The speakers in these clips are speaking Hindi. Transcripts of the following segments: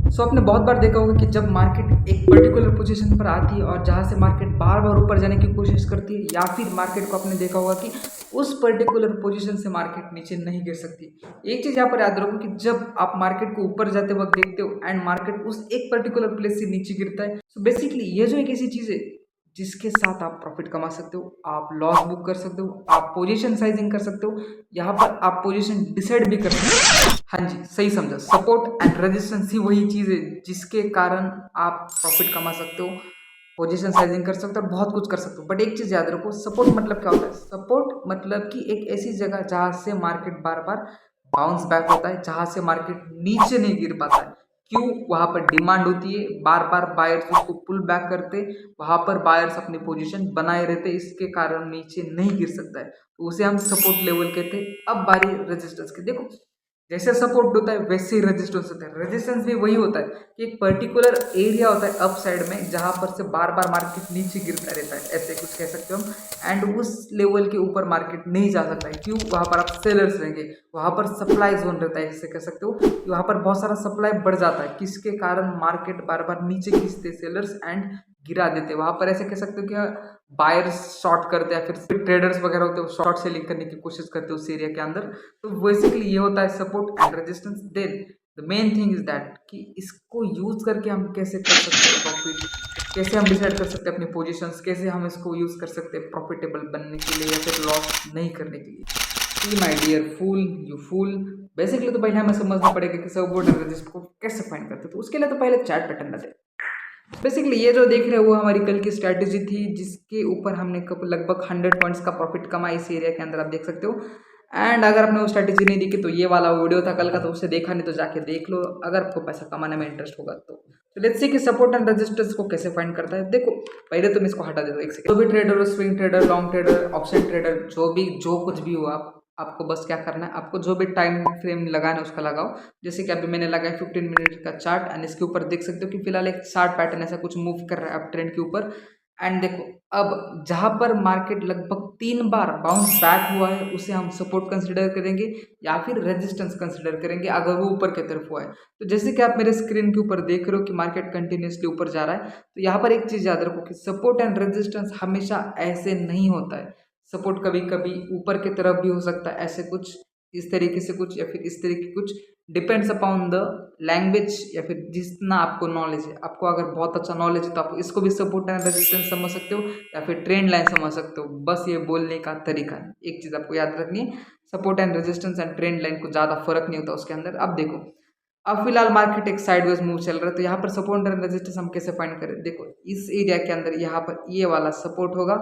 आपने बहुत बार देखा होगा कि जब मार्केट एक पर्टिकुलर पोजीशन पर आती है और जहाँ से मार्केट बार बार ऊपर जाने की कोशिश करती है, या फिर मार्केट को आपने देखा होगा कि उस पर्टिकुलर पोजीशन से मार्केट नीचे नहीं गिर सकती। एक चीज़ यहाँ पर याद रखो कि जब आप मार्केट को ऊपर जाते वक्त देखते हो एंड मार्केट उस एक पर्टिकुलर प्लेस से नीचे गिरता है, तो बेसिकली ये जो एक ऐसी चीज़ है जिसके साथ आप प्रॉफिट कमा सकते हो, आप लॉस बुक कर सकते हो, आप पोजीशन साइजिंग कर सकते हो, यहाँ पर आप पोजीशन डिसाइड भी कर सकते हो। हाँ जी, सही समझा। सपोर्ट एंड रेजिस्टेंस ही वही चीज़ है जिसके कारण आप प्रॉफिट कमा सकते हो, पोजीशन साइजिंग कर सकते हो और बहुत कुछ कर सकते हो। बट एक चीज़ याद रखो, सपोर्ट मतलब क्या होता है? सपोर्ट मतलब कि एक ऐसी जगह जहाँ से मार्केट बार बार बाउंस बैक होता है, जहाँ से मार्केट नीचे नहीं गिर पाता है। क्यों? वहाँ पर डिमांड होती है, बार बार बायर्स उसको पुल बैक करते, वहाँ पर बायर्स अपनी पोजीशन बनाए रहते, इसके कारण नीचे नहीं गिर सकता है, तो उसे हम सपोर्ट लेवल कहते हैं। अब बारी रेजिस्टेंस की। देखो, जैसे सपोर्ट होता है वैसे ही रेजिस्टेंस होता है। रेजिस्टेंस भी वही होता है कि एक पर्टिकुलर एरिया होता है अप साइड में, जहां पर से बार बार मार्केट नीचे गिरता रहता है, ऐसे कुछ कह सकते हो हम। एंड उस लेवल के ऊपर मार्केट नहीं जा सकता है। क्यों? वहां पर आप सेलर्स रहेंगे, वहां पर सप्लाई जोन रहता है, ऐसे कह सकते हो कि वहां पर बहुत सारा सप्लाई बढ़ जाता है, किसके कारण मार्केट बार बार नीचे खींचते सेलर्स एंड गिरा देते। वहां पर ऐसे कह सकते हो कि बायर्स शॉर्ट करते हैं, फिर ट्रेडर्स वगैरह होते हैं वो शॉर्ट सेलिंग करने की कोशिश करते हैं उस एरिया के अंदर। तो बेसिकली ये होता है support and resistance. Then the main thing is that कि इसको यूज करके हम कैसे कर सकते हैं प्रॉफिट, कैसे हम डिसाइड कर सकते हैं अपनी पोजीशंस, कैसे हम इसको यूज कर सकते हैं प्रॉफिटेबल बनने के लिए या फिर लॉस नहीं करने के लिए। See my dear fool, you fool. Basically तो पहले हमें समझना पड़ेगा कि सपोर्ट एंड रेजिस्टेंस को कैसे फाइंड करते हैं, तो उसके लिए तो पहले चार्ट पैटर्न रहते हैं। बेसिकली ये जो देख रहे हो वो हमारी कल की स्ट्रैटेजी थी, जिसके ऊपर हमने लगभग 100 पॉइंट्स का प्रॉफिट कमा इस एरिया के अंदर, आप देख सकते हो। एंड अगर आपने वो स्ट्रैटेजी नहीं देखी तो ये वाला वीडियो था कल का, तो उसे देखा नहीं तो जाके देख लो अगर आपको पैसा कमाने में इंटरेस्ट होगा तो। लेट्स सी कि सपोर्ट एंड रेजिस्टेंस को कैसे फाइंड करता है। देखो, पहले तुम इसको हटा दे दो एक सेकंड। जो भी ट्रेडर हो, swing trader, long trader, option trader, जो कुछ भी हो, आपको बस क्या करना है, आपको जो भी टाइम फ्रेम लगाना है उसका लगाओ। जैसे कि अभी मैंने लगाया 15 मिनट का चार्ट एंड इसके ऊपर देख सकते हो कि फिलहाल एक चार्ट पैटर्न ऐसा कुछ मूव कर रहा है अप ट्रेंड के ऊपर। एंड देखो, अब जहां पर मार्केट लगभग 3 बार बाउंस बैक हुआ है उसे हम सपोर्ट कंसिडर करेंगे या फिर रेजिस्टेंस कंसिडर करेंगे अगर वो ऊपर की तरफ हुआ है। तो जैसे कि आप मेरे स्क्रीन के ऊपर देख रहे हो कि मार्केट कंटिन्यूसली ऊपर जा रहा है, तो यहाँ पर एक चीज याद रखो कि सपोर्ट एंड रेजिस्टेंस हमेशा ऐसे नहीं होता है। सपोर्ट कभी कभी ऊपर की तरफ भी हो सकता है, ऐसे कुछ इस तरीके से कुछ, या फिर इस तरीके कुछ, डिपेंड्स अपॉन द लैंग्वेज या फिर जितना आपको नॉलेज है। आपको अगर बहुत अच्छा नॉलेज है तो आप इसको भी सपोर्ट एंड रेजिस्टेंस समझ सकते हो या फिर ट्रेंड लाइन समझ सकते हो। बस ये बोलने का तरीका है। एक चीज़ आपको याद रखनी है, support and resistance and trend line को ज़्यादा फर्क नहीं होता उसके अंदर। अब देखो, अब फिलहाल मार्केट एक साइडवेज मूव चल रहा है, तो यहाँ पर सपोर्ट एंड रेजिस्टेंस हम कैसे फाइंड करें। देखो, इस एरिया के अंदर यहाँ पर ये वाला सपोर्ट होगा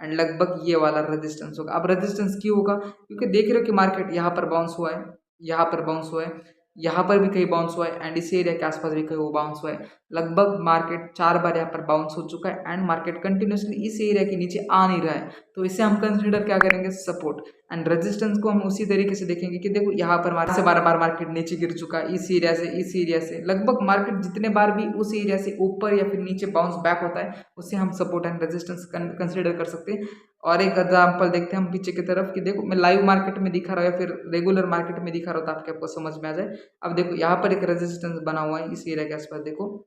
एंड लगभग ये वाला रेजिस्टेंस होगा। अब रेजिस्टेंस क्यों होगा? क्योंकि देख रहे हो कि मार्केट यहाँ पर बाउंस हुआ है, यहाँ पर बाउंस हुआ है, यहाँ पर भी कहीं बाउंस हुआ है एंड इस एरिया के आसपास भी कहीं वो बाउंस हुआ है। लगभग मार्केट 4 बार यहाँ पर बाउंस हो चुका है एंड मार्केट कंटिन्यूसली इस एरिया के नीचे आ नहीं रहा है, तो इसे हम कंसिडर क्या करेंगे, सपोर्ट। एंड रेजिस्टेंस को हम उसी तरीके से देखेंगे कि देखो यहाँ पर मार्केट से 12 बार मार्केट नीचे गिर चुका है, इस एरिया से लगभग मार्केट जितने बार भी उस एरिया से ऊपर या फिर नीचे बाउंस बैक होता है उसे हम सपोर्ट एंड रेजिस्टेंस कंसिडर कर सकते हैं। और एक एग्जाम्पल देखते हैं हम पीछे की तरफ कि देखो, मैं लाइव मार्केट में दिखा रहा हूँ या फिर रेगुलर मार्केट में दिखा रहा हूँ ताकि आपको समझ में आ जाए। अब देखो, यहाँ पर एक रेजिस्टेंस बना हुआ है इस एरिया के आसपास, देखो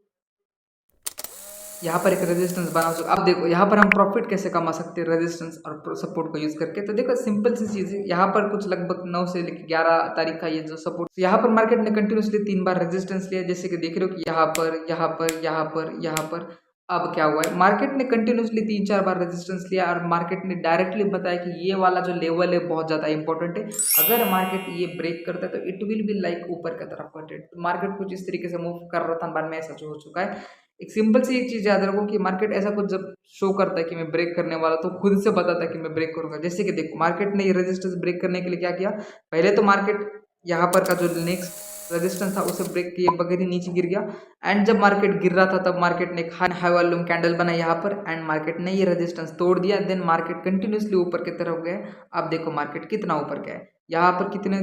यहाँ पर एक रेजिस्टेंस बना हुआ है। अब देखो यहाँ पर हम प्रॉफिट कैसे कमा सकते हैं रेजिस्टेंस और सपोर्ट को यूज करके। तो देखो, सिंपल सी चीज है, यहाँ पर कुछ लगभग 9 से लेकर 11 तारीख का ये जो सपोर्ट, यहाँ पर मार्केट ने कंटिन्यूसली 3 बार रेजिस्टेंस लिया, जैसे कि देख रहे हो कि यहाँ पर, यहाँ पर, यहाँ पर, यहाँ पर। अब क्या हुआ है, मार्केट ने कंटिन्यूसली 3-4 बार रेजिस्टेंस लिया और मार्केट ने डायरेक्टली बताया कि ये वाला जो लेवल है बहुत ज्यादा इंपॉर्टेंट है, अगर मार्केट ये ब्रेक करता है तो इट विल बी लाइक ऊपर की तरफ कटेड। तो मार्केट कुछ इस तरीके से मूव कर रहा था, बाद में ऐसा जो हो चुका है। एक सिंपल सी एक चीज याद रखो कि मार्केट ऐसा कुछ जब शो करता है कि मैं ब्रेक करने वाला, तो खुद से बताता है कि मैं ब्रेक करूंगा। जैसे कि देखो, मार्केट ने ये रेजिस्टेंस ब्रेक करने के लिए क्या किया, पहले तो मार्केट यहाँ पर का जो नेक्स्ट रेजिस्टेंस था उसे ब्रेक किए बगैर ही नीचे गिर गया। एंड जब मार्केट गिर रहा था तब मार्केट ने एक हाई वॉल्यूम कैंडल बनाई यहाँ पर एंड मार्केट ने ये रेजिस्टेंस तोड़ दिया। देन मार्केट कंटिन्यूसली ऊपर की तरफ गए। अब देखो मार्केट कितना ऊपर गया है, यहाँ पर कितने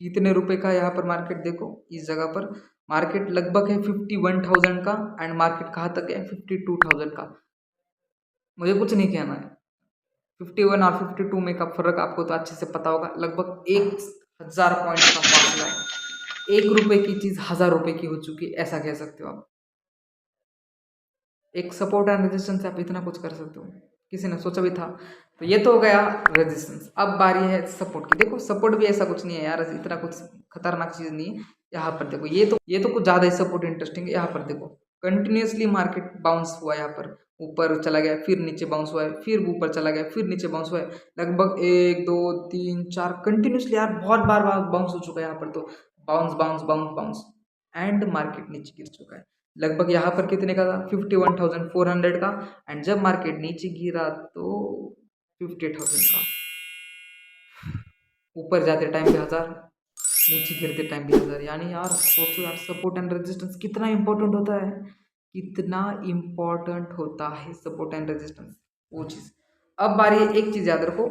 कितने रुपए का यहाँ पर मार्केट, देखो इस जगह पर मार्केट लगभग है 51,000 का एंड मार्केट कहाँ तक है, 52,000 का। मुझे कुछ नहीं कहना है, 51 और 52 में का फर्क आपको तो अच्छे से पता होगा, लगभग 1,000 पॉइंट का फासला है। 1 रुपए की चीज़ 1000 रुपए की हो चुकी है, ऐसा कह सकते हो आप। एक सपोर्ट एंड रेजिस्टेंस से आप इतना कुछ कर सकते हो, किसी ने सोचा भी था। तो ये तो हो गया रेजिस्टेंस। अब बारी है सपोर्ट की। देखो सपोर्ट भी ऐसा कुछ नहीं है यार, इतना कुछ खतरनाक चीज़ नहीं है। यहाँ पर देखो ये तो कुछ ज़्यादा ही सपोर्ट इंटरेस्टिंग है। यहाँ पर देखो कंटिन्यूसली मार्केट बाउंस हुआ, यहाँ पर ऊपर चला गया, फिर नीचे बाउंस हुआ है, फिर ऊपर चला गया, फिर नीचे बाउंस हुआ है। लगभग 1 2 3 4 कंटिन्यूसली यार बहुत बार बार बाउंस हो चुका है यहाँ पर। तो bounce bounce bounce bounce and market नीचे गिर चुका है। लगभग यहाँ पर कितने का था, 51,400 का। एंड जब मार्केट नीचे गिरा तो 58,000 का। ऊपर जाते टाइम भी 1000, नीचे गिरते टाइम भी 1000। यानी यार सोचो यार, सपोर्ट एंड रेजिस्टेंस कितना इंपॉर्टेंट होता है, कितना इंपॉर्टेंट होता है सपोर्ट एंड रेजिस्टेंस, वो चीज़। अब बारी है, एक चीज़ याद रखो,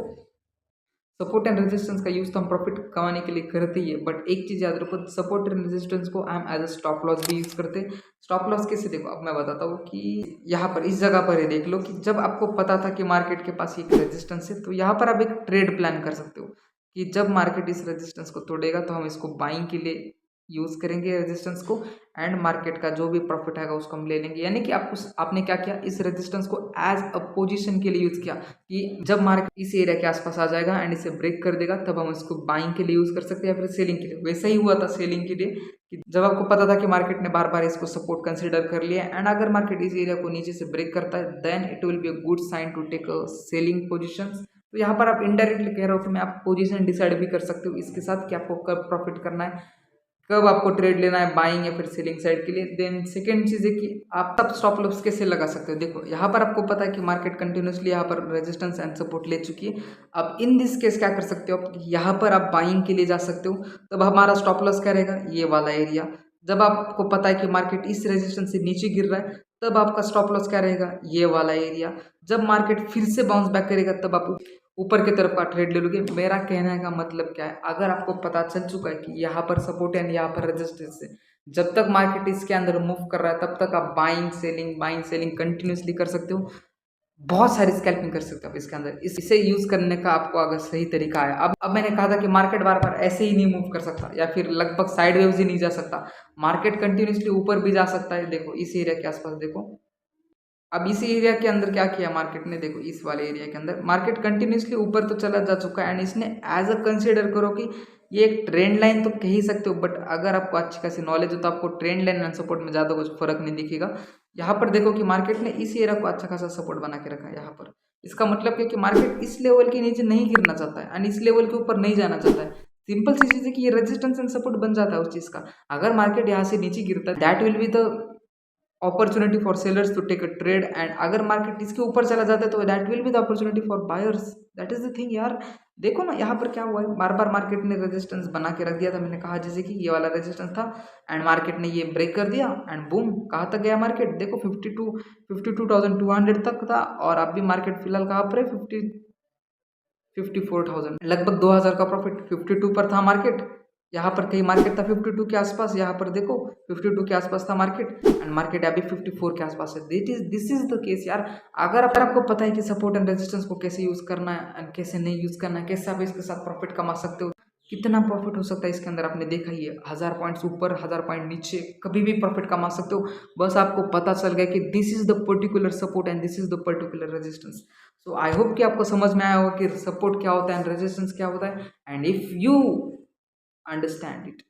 सपोर्ट एंड रेजिस्टेंस का यूज़ तो हम प्रॉफिट कमाने के लिए करते ही है, बट एक चीज़ याद रखो, सपोर्ट एंड रेजिस्टेंस को हम एज अ स्टॉप लॉस भी यूज़ करते हैं। स्टॉप लॉस कैसे, देखो अब मैं बताता हूँ कि यहाँ पर इस जगह पर ये देख लो कि जब आपको पता था कि मार्केट के पास एक रेजिस्टेंस है, तो यहाँ पर आप एक ट्रेड प्लान कर सकते हो कि जब मार्केट इस रेजिस्टेंस को तोड़ेगा तो हम इसको बाइंग के लिए यूज़ करेंगे रेजिस्टेंस को, एंड मार्केट का जो भी प्रॉफिट आएगा उसको हम ले लेंगे। यानी कि आपने क्या किया, इस रेजिस्टेंस को एज अ पोजीशन के लिए यूज़ किया कि जब मार्केट इस एरिया के आसपास आ जाएगा एंड इसे ब्रेक कर देगा, तब हम इसको बाइंग के लिए यूज़ कर सकते हैं या फिर सेलिंग के लिए। वैसा ही हुआ था सेलिंग के लिए कि जब आपको पता था कि मार्केट ने बार बार इसको सपोर्ट कंसिडर कर लिया, एंड अगर मार्केट इस एरिया को नीचे से ब्रेक करता है, then it will be a good sign to take a selling position. तो यहाँ पर आप इनडायरेक्टली कह रहे हो कि मैं आप पोजीशन डिसाइड भी कर सकते हो इसके साथ कि आपको कब प्रॉफिट करना है, कब आपको ट्रेड लेना है, बाइंग या फिर सेलिंग साइड के लिए। देन सेकेंड चीज़ है कि आप तब स्टॉप लॉस कैसे लगा सकते हो। देखो यहाँ पर आपको पता है कि मार्केट कंटिन्यूसली यहाँ पर रेजिस्टेंस एंड सपोर्ट ले चुकी है। अब इन दिस केस क्या कर सकते हो आप, यहाँ पर आप बाइंग के लिए जा सकते हो। तब हमारा स्टॉप लॉस क्या रहेगा, ये वाला एरिया। जब आपको पता है कि मार्केट इस रेजिस्टेंस से नीचे गिर रहा है, तब आपका स्टॉप लॉस क्या रहेगा, ये वाला एरिया। जब मार्केट फिर से बाउंस बैक करेगा, तब आप ऊपर की तरफ का ट्रेड ले लोगे। मेरा कहने का मतलब क्या है, अगर आपको पता चल चुका है कि यहाँ पर सपोर्ट है यहाँ पर रेजिस्टेंस है, जब तक मार्केट इसके अंदर मूव कर रहा है तब तक आप बाइंग सेलिंग कंटिन्यूसली कर सकते हो। बहुत सारी स्कैल्पिंग कर सकते हो आप इसके अंदर। इसे यूज करने का आपको अगर सही तरीका है। अब मैंने कहा था कि मार्केट बार बार ऐसे ही नहीं मूव कर सकता या फिर लगभग साइड वेव्स ही नहीं जा सकता, मार्केट कंटिन्यूसली ऊपर भी जा सकता है। देखो इस एरिया के आसपास देखो, अब इस एरिया के अंदर क्या किया मार्केट ने, देखो इस वाले एरिया के अंदर मार्केट कंटिन्यूसली ऊपर तो चला जा चुका है, एंड इसने एज अ कंसिडर करो कि ये एक ट्रेंड लाइन तो कह ही सकते हो, बट अगर आपको अच्छी खासी नॉलेज हो तो आपको ट्रेंड लाइन एंड सपोर्ट में ज़्यादा कुछ फर्क नहीं दिखेगा। यहाँ पर देखो कि मार्केट ने इस एरिया को अच्छा खासा सपोर्ट बना के रखा है यहाँ पर। इसका मतलब क्या कि मार्केट इस लेवल के नीचे नहीं गिरना चाहता है एंड इस लेवल के ऊपर नहीं जाना चाहता है। सिंपल सी चीज़ है कि ये रेजिस्टेंस एंड सपोर्ट बन जाता है उस चीज़ का। अगर मार्केट यहाँ से नीचे गिरता है, that will be the opportunity for sellers to take a trade, and अगर मार्केट इसके ऊपर चला जाता है तो that will be the opportunity for buyers. That is the thing यार। देखो ना यहाँ पर क्या हुआ है, बार बार मार्केट ने रेजिस्टेंस बना के रख दिया था। मैंने कहा जैसे कि ये वाला रेजिस्टेंस था एंड मार्केट ने ये ब्रेक कर दिया एंड बूम, कहाँ तक गया मार्केट, देखो 52,200 तक था। और अब भी मार्केट फिलहाल कहाँ पर है, 54,000, लगभग 2000 का प्रॉफिट। 52 पर था मार्केट, यहाँ पर कहीं मार्केट था 52 के आसपास। यहाँ पर देखो 52 के आसपास था मार्केट एंड मार्केट अभी 54 के आसपास है। दिस इज द केस यार। अगर आपको पता है कि सपोर्ट एंड रेजिस्टेंस को कैसे यूज करना है एंड कैसे नहीं यूज करना है, कैसे आप इसके साथ प्रॉफिट कमा सकते हो, कितना प्रॉफिट हो सकता है इसके अंदर, आपने देखा ही है। 1000 पॉइंट्स ऊपर 1000 पॉइंट नीचे कभी भी प्रॉफिट कमा सकते हो। बस आपको पता चल गया कि this is the particular support and this is the particular resistance. So I hope कि आपको समझ में आया होगा कि सपोर्ट क्या होता है एंड रेजिस्टेंस क्या होता है, and if you understand it,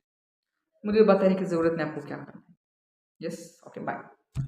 मुझे बताने की ज़रूरत नहीं आपको क्या करना है। Yes, okay, bye.